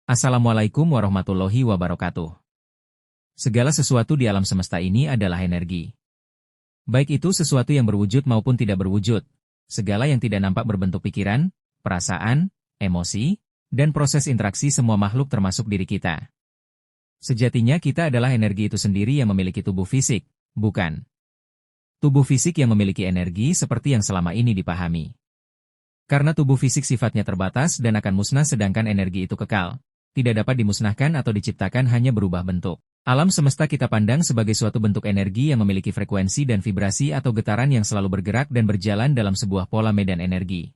Assalamualaikum warahmatullahi wabarakatuh. Segala sesuatu di alam semesta ini adalah energi. Baik itu sesuatu yang berwujud maupun tidak berwujud, segala yang tidak nampak berbentuk pikiran, perasaan, emosi, dan proses interaksi semua makhluk termasuk diri kita. Sejatinya kita adalah energi itu sendiri yang memiliki tubuh fisik, bukan tubuh fisik yang memiliki energi seperti yang selama ini dipahami. Karena tubuh fisik sifatnya terbatas dan akan musnah sedangkan energi itu kekal, tidak dapat dimusnahkan atau diciptakan hanya berubah bentuk. Alam semesta kita pandang sebagai suatu bentuk energi yang memiliki frekuensi dan vibrasi atau getaran yang selalu bergerak dan berjalan dalam sebuah pola medan energi.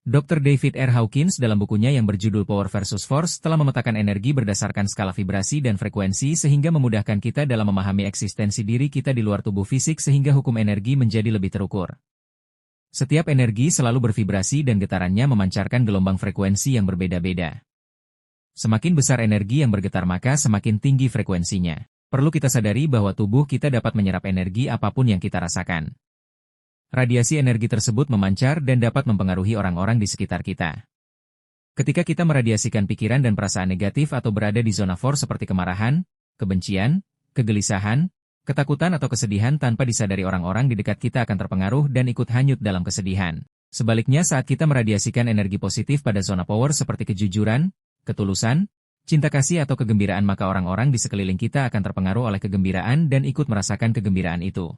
Dr. David R. Hawkins dalam bukunya yang berjudul Power versus Force telah memetakan energi berdasarkan skala vibrasi dan frekuensi sehingga memudahkan kita dalam memahami eksistensi diri kita di luar tubuh fisik sehingga hukum energi menjadi lebih terukur. Setiap energi selalu bervibrasi dan getarannya memancarkan gelombang frekuensi yang berbeda-beda. Semakin besar energi yang bergetar maka semakin tinggi frekuensinya. Perlu kita sadari bahwa tubuh kita dapat menyerap energi apapun yang kita rasakan. Radiasi energi tersebut memancar dan dapat mempengaruhi orang-orang di sekitar kita. Ketika kita meradiasikan pikiran dan perasaan negatif atau berada di zona force seperti kemarahan, kebencian, kegelisahan, ketakutan atau kesedihan tanpa disadari orang-orang di dekat kita akan terpengaruh dan ikut hanyut dalam kesedihan. Sebaliknya saat kita meradiasikan energi positif pada zona power seperti kejujuran, ketulusan, cinta kasih atau kegembiraan maka orang-orang di sekeliling kita akan terpengaruh oleh kegembiraan dan ikut merasakan kegembiraan itu.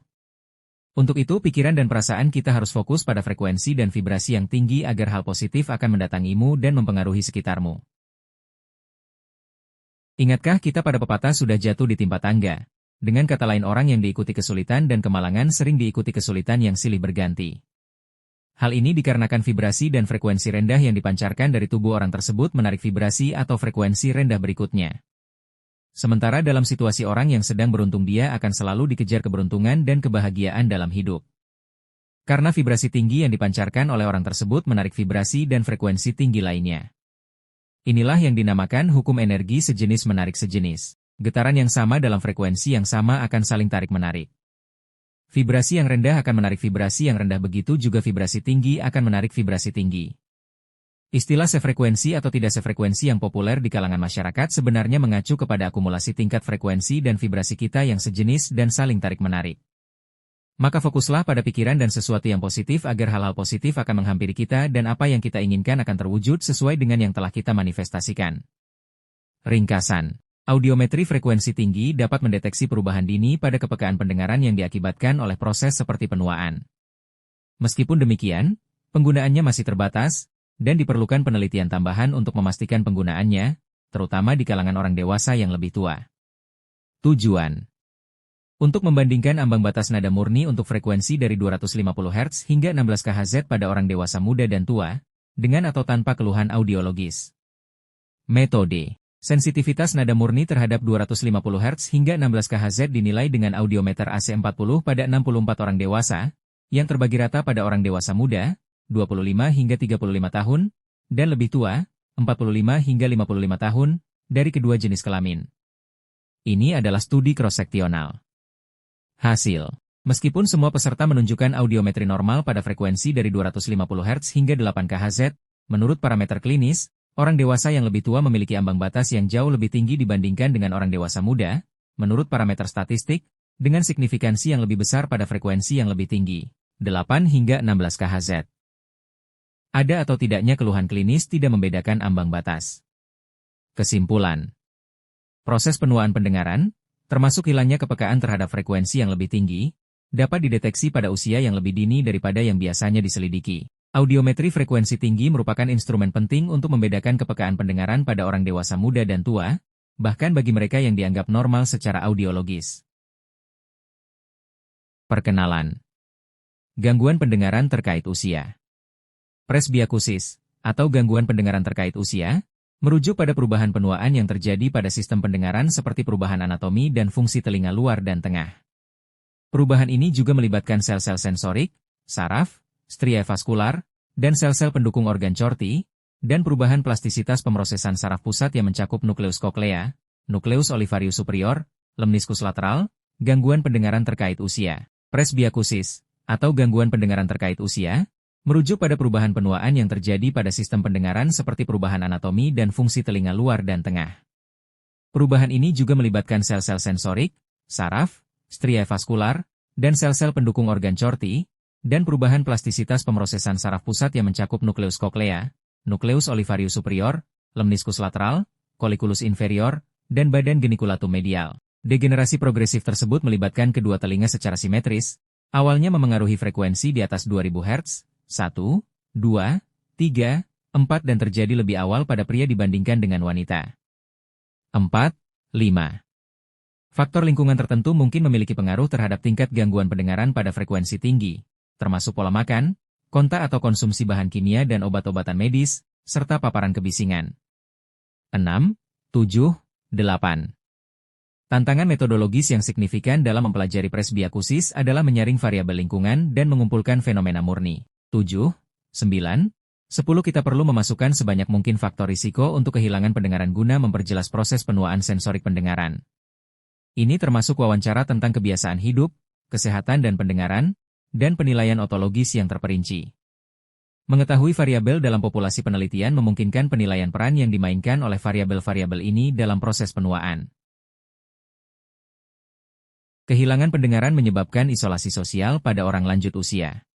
Untuk itu pikiran dan perasaan kita harus fokus pada frekuensi dan vibrasi yang tinggi agar hal positif akan mendatangimu dan mempengaruhi sekitarmu. Ingatkah kita pada pepatah sudah jatuh di timpa tangga? Dengan kata lain orang yang diikuti kesulitan dan kemalangan sering diikuti kesulitan yang silih berganti. Hal ini dikarenakan vibrasi dan frekuensi rendah yang dipancarkan dari tubuh orang tersebut menarik vibrasi atau frekuensi rendah berikutnya. Sementara dalam situasi orang yang sedang beruntung dia akan selalu dikejar keberuntungan dan kebahagiaan dalam hidup. Karena vibrasi tinggi yang dipancarkan oleh orang tersebut menarik vibrasi dan frekuensi tinggi lainnya. Inilah yang dinamakan hukum energi sejenis menarik sejenis. Getaran yang sama dalam frekuensi yang sama akan saling tarik-menarik. Vibrasi yang rendah akan menarik vibrasi yang rendah begitu juga vibrasi tinggi akan menarik vibrasi tinggi. Istilah sefrekuensi atau tidak sefrekuensi yang populer di kalangan masyarakat sebenarnya mengacu kepada akumulasi tingkat frekuensi dan vibrasi kita yang sejenis dan saling tarik-menarik. Maka fokuslah pada pikiran dan sesuatu yang positif agar hal-hal positif akan menghampiri kita dan apa yang kita inginkan akan terwujud sesuai dengan yang telah kita manifestasikan. Ringkasan. Audiometri frekuensi tinggi dapat mendeteksi perubahan dini pada kepekaan pendengaran yang diakibatkan oleh proses seperti penuaan. Meskipun demikian, penggunaannya masih terbatas, dan diperlukan penelitian tambahan untuk memastikan penggunaannya, terutama di kalangan orang dewasa yang lebih tua. Tujuan: untuk membandingkan ambang batas nada murni untuk frekuensi dari 250 Hz hingga 16 kHz pada orang dewasa muda dan tua, dengan atau tanpa keluhan audiologis. Metode: sensitivitas nada murni terhadap 250 Hz hingga 16 kHz dinilai dengan audiometer AC40 pada 64 orang dewasa, yang terbagi rata pada orang dewasa muda, 25 hingga 35 tahun, dan lebih tua, 45 hingga 55 tahun, dari kedua jenis kelamin. Ini adalah studi cross-seksional. Hasil: meskipun semua peserta menunjukkan audiometri normal pada frekuensi dari 250 Hz hingga 8 kHz, menurut parameter klinis, orang dewasa yang lebih tua memiliki ambang batas yang jauh lebih tinggi dibandingkan dengan orang dewasa muda, menurut parameter statistik, dengan signifikansi yang lebih besar pada frekuensi yang lebih tinggi, 8 hingga 16 kHz. Ada atau tidaknya keluhan klinis tidak membedakan ambang batas. Kesimpulan: proses penuaan pendengaran, termasuk hilangnya kepekaan terhadap frekuensi yang lebih tinggi, dapat dideteksi pada usia yang lebih dini daripada yang biasanya diselidiki. Audiometri frekuensi tinggi merupakan instrumen penting untuk membedakan kepekaan pendengaran pada orang dewasa muda dan tua, bahkan bagi mereka yang dianggap normal secara audiologis. Perkenalan. Gangguan pendengaran terkait usia. Presbiakusis, atau gangguan pendengaran terkait usia, merujuk pada perubahan penuaan yang terjadi pada sistem pendengaran seperti perubahan anatomi dan fungsi telinga luar dan tengah. Perubahan ini juga melibatkan sel-sel sensorik, saraf, stria vaskular, dan sel-sel pendukung organ corti, dan perubahan plastisitas pemrosesan saraf pusat yang mencakup nukleus koklea, nukleus olivarius superior, lemniscus lateral, gangguan pendengaran terkait usia. Presbiakusis, atau gangguan pendengaran terkait usia, merujuk pada perubahan penuaan yang terjadi pada sistem pendengaran seperti perubahan anatomi dan fungsi telinga luar dan tengah. Perubahan ini juga melibatkan sel-sel sensorik, saraf, striae vaskular, dan sel-sel pendukung organ corti, dan perubahan plastisitas pemrosesan saraf pusat yang mencakup nukleus koklea, nukleus olivarius superior, lemniscus lateral, colliculus inferior, dan badan geniculatum medial. Degenerasi progresif tersebut melibatkan kedua telinga secara simetris, awalnya memengaruhi frekuensi di atas 2000 Hz, 1, 2, 3, 4 dan terjadi lebih awal pada pria dibandingkan dengan wanita. 4, 5. Faktor lingkungan tertentu mungkin memiliki pengaruh terhadap tingkat gangguan pendengaran pada frekuensi tinggi, termasuk pola makan, kontak atau konsumsi bahan kimia dan obat-obatan medis, serta paparan kebisingan. 6, 7, 8. Tantangan metodologis yang signifikan dalam mempelajari presbyakusis adalah menyaring variabel lingkungan dan mengumpulkan fenomena murni. 7, 9, 10 Kita perlu memasukkan sebanyak mungkin faktor risiko untuk kehilangan pendengaran guna memperjelas proses penuaan sensorik pendengaran. Ini termasuk wawancara tentang kebiasaan hidup, kesehatan dan pendengaran, dan penilaian otologis yang terperinci. Mengetahui variabel dalam populasi penelitian memungkinkan penilaian peran yang dimainkan oleh variabel-variabel ini dalam proses penuaan. Kehilangan pendengaran menyebabkan isolasi sosial pada orang lanjut usia.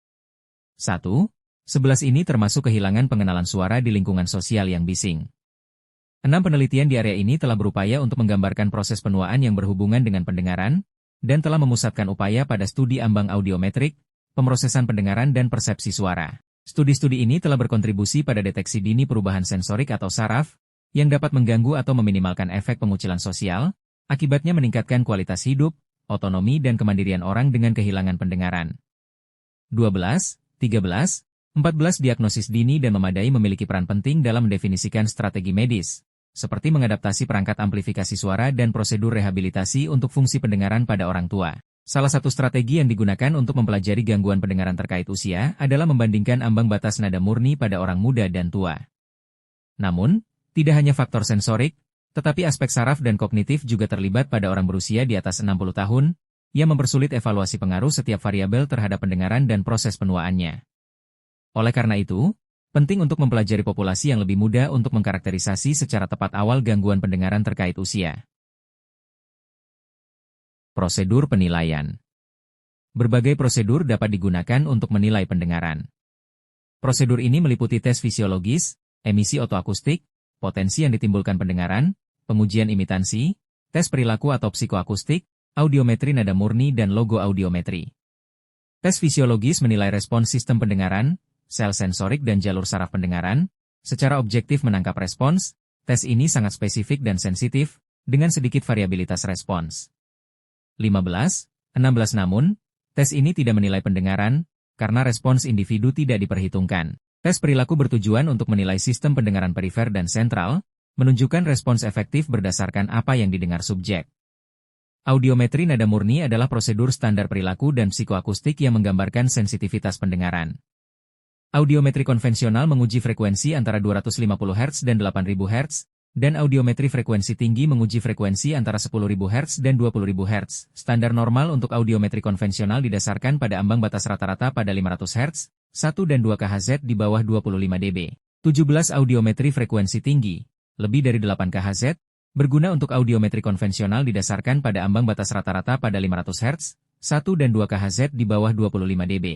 1. 11 ini termasuk kehilangan pengenalan suara di lingkungan sosial yang bising. 6 penelitian di area ini telah berupaya untuk menggambarkan proses penuaan yang berhubungan dengan pendengaran, dan telah memusatkan upaya pada studi ambang audiometrik, pemrosesan pendengaran dan persepsi suara. Studi-studi ini telah berkontribusi pada deteksi dini perubahan sensorik atau saraf, yang dapat mengganggu atau meminimalkan efek pengucilan sosial, akibatnya meningkatkan kualitas hidup, otonomi dan kemandirian orang dengan kehilangan pendengaran. 12, 13, 14 diagnosis dini dan memadai memiliki peran penting dalam mendefinisikan strategi medis, seperti mengadaptasi perangkat amplifikasi suara dan prosedur rehabilitasi untuk fungsi pendengaran pada orang tua. Salah satu strategi yang digunakan untuk mempelajari gangguan pendengaran terkait usia adalah membandingkan ambang batas nada murni pada orang muda dan tua. Namun, tidak hanya faktor sensorik, tetapi aspek saraf dan kognitif juga terlibat pada orang berusia di atas 60 tahun, yang mempersulit evaluasi pengaruh setiap variabel terhadap pendengaran dan proses penuaannya. Oleh karena itu, penting untuk mempelajari populasi yang lebih muda untuk mengkarakterisasi secara tepat awal gangguan pendengaran terkait usia. Prosedur penilaian. Berbagai prosedur dapat digunakan untuk menilai pendengaran. Prosedur ini meliputi tes fisiologis, emisi otoakustik, potensi yang ditimbulkan pendengaran, pengujian imitansi, tes perilaku atau psikoakustik, audiometri nada murni dan logo audiometri. Tes fisiologis menilai respons sistem pendengaran, sel sensorik dan jalur saraf pendengaran, secara objektif menangkap respons. Tes ini sangat spesifik dan sensitif, dengan sedikit variabilitas respons. 15, 16 Namun, tes ini tidak menilai pendengaran, karena respons individu tidak diperhitungkan. Tes perilaku bertujuan untuk menilai sistem pendengaran perifer dan sentral, menunjukkan respons efektif berdasarkan apa yang didengar subjek. Audiometri nada murni adalah prosedur standar perilaku dan psikoakustik yang menggambarkan sensitivitas pendengaran. Audiometri konvensional menguji frekuensi antara 250 Hz dan 8000 Hz, dan audiometri frekuensi tinggi menguji frekuensi antara 10.000 Hz dan 20.000 Hz. Standar normal untuk audiometri konvensional didasarkan pada ambang batas rata-rata pada 500 Hz, 1 dan 2 kHz di bawah 25 dB. 17 audiometri frekuensi tinggi, lebih dari 8 kHz, berguna untuk audiometri konvensional didasarkan pada ambang batas rata-rata pada 500 Hz, 1 dan 2 kHz di bawah 25 dB.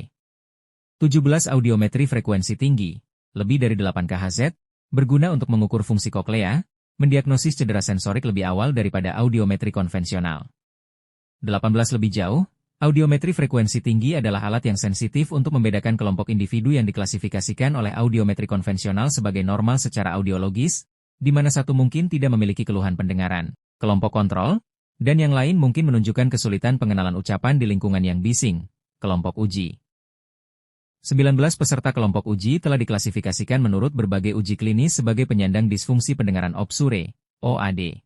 17 audiometri frekuensi tinggi, lebih dari 8 kHz, berguna untuk mengukur fungsi koklea, mendiagnosis cedera sensorik lebih awal daripada audiometri konvensional. 18 lebih jauh, audiometri frekuensi tinggi adalah alat yang sensitif untuk membedakan kelompok individu yang diklasifikasikan oleh audiometri konvensional sebagai normal secara audiologis, di mana satu mungkin tidak memiliki keluhan pendengaran, kelompok kontrol, dan yang lain mungkin menunjukkan kesulitan pengenalan ucapan di lingkungan yang bising, kelompok uji. 19 peserta kelompok uji telah diklasifikasikan menurut berbagai uji klinis sebagai penyandang disfungsi pendengaran obsure, OAD.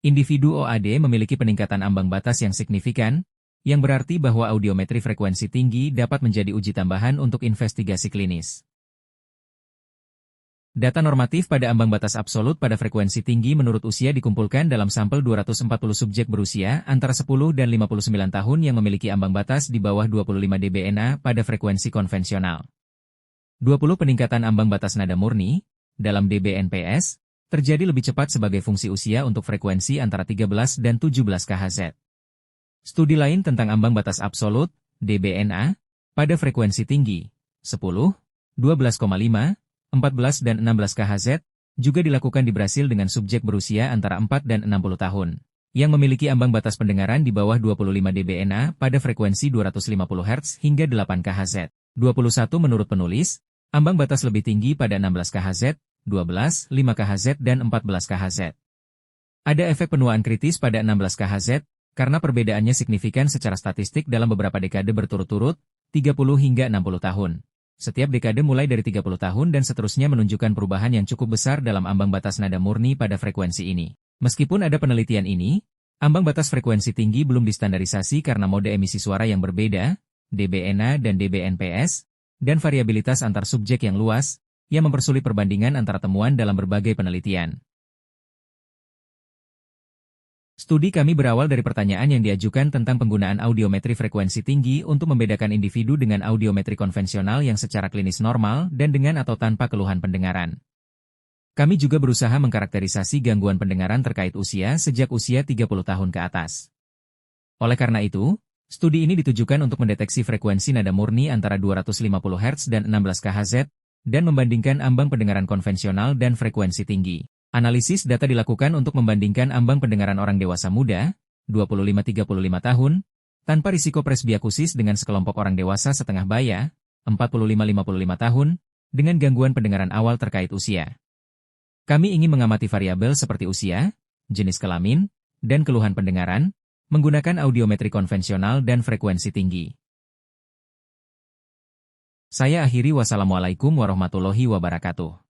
Individu OAD memiliki peningkatan ambang batas yang signifikan, yang berarti bahwa audiometri frekuensi tinggi dapat menjadi uji tambahan untuk investigasi klinis. Data normatif pada ambang batas absolut pada frekuensi tinggi menurut usia dikumpulkan dalam sampel 240 subjek berusia antara 10 dan 59 tahun yang memiliki ambang batas di bawah 25 dBna pada frekuensi konvensional. 20 peningkatan ambang batas nada murni, dalam dBnPS, terjadi lebih cepat sebagai fungsi usia untuk frekuensi antara 13 dan 17 kHz. Studi lain tentang ambang batas absolut, dBNA, pada frekuensi tinggi, 10, 12,5, 14 dan 16 kHz, juga dilakukan di Brasil dengan subjek berusia antara 4 dan 60 tahun, yang memiliki ambang batas pendengaran di bawah 25 dBNA pada frekuensi 250 Hz hingga 8 kHz. 21 menurut penulis, ambang batas lebih tinggi pada 16 kHz, 12, 5 kHz dan 14 kHz. Ada efek penuaan kritis pada 16 kHz, karena perbedaannya signifikan secara statistik dalam beberapa dekade berturut-turut, 30 hingga 60 tahun. Setiap dekade mulai dari 30 tahun dan seterusnya menunjukkan perubahan yang cukup besar dalam ambang batas nada murni pada frekuensi ini. Meskipun ada penelitian ini, ambang batas frekuensi tinggi belum distandarisasi karena mode emisi suara yang berbeda, dBNA dan dBnPS, dan variabilitas antar subjek yang luas, yang mempersulit perbandingan antara temuan dalam berbagai penelitian. Studi kami berawal dari pertanyaan yang diajukan tentang penggunaan audiometri frekuensi tinggi untuk membedakan individu dengan audiometri konvensional yang secara klinis normal dan dengan atau tanpa keluhan pendengaran. Kami juga berusaha mengkarakterisasi gangguan pendengaran terkait usia sejak usia 30 tahun ke atas. Oleh karena itu, studi ini ditujukan untuk mendeteksi frekuensi nada murni antara 250 Hz dan 16 kHz, dan membandingkan ambang pendengaran konvensional dan frekuensi tinggi. Analisis data dilakukan untuk membandingkan ambang pendengaran orang dewasa muda, 25-35 tahun, tanpa risiko presbiakusis dengan sekelompok orang dewasa setengah baya, 45-55 tahun, dengan gangguan pendengaran awal terkait usia. Kami ingin mengamati variabel seperti usia, jenis kelamin, dan keluhan pendengaran, menggunakan audiometri konvensional dan frekuensi tinggi. Saya akhiri, wassalamualaikum warahmatullahi wabarakatuh.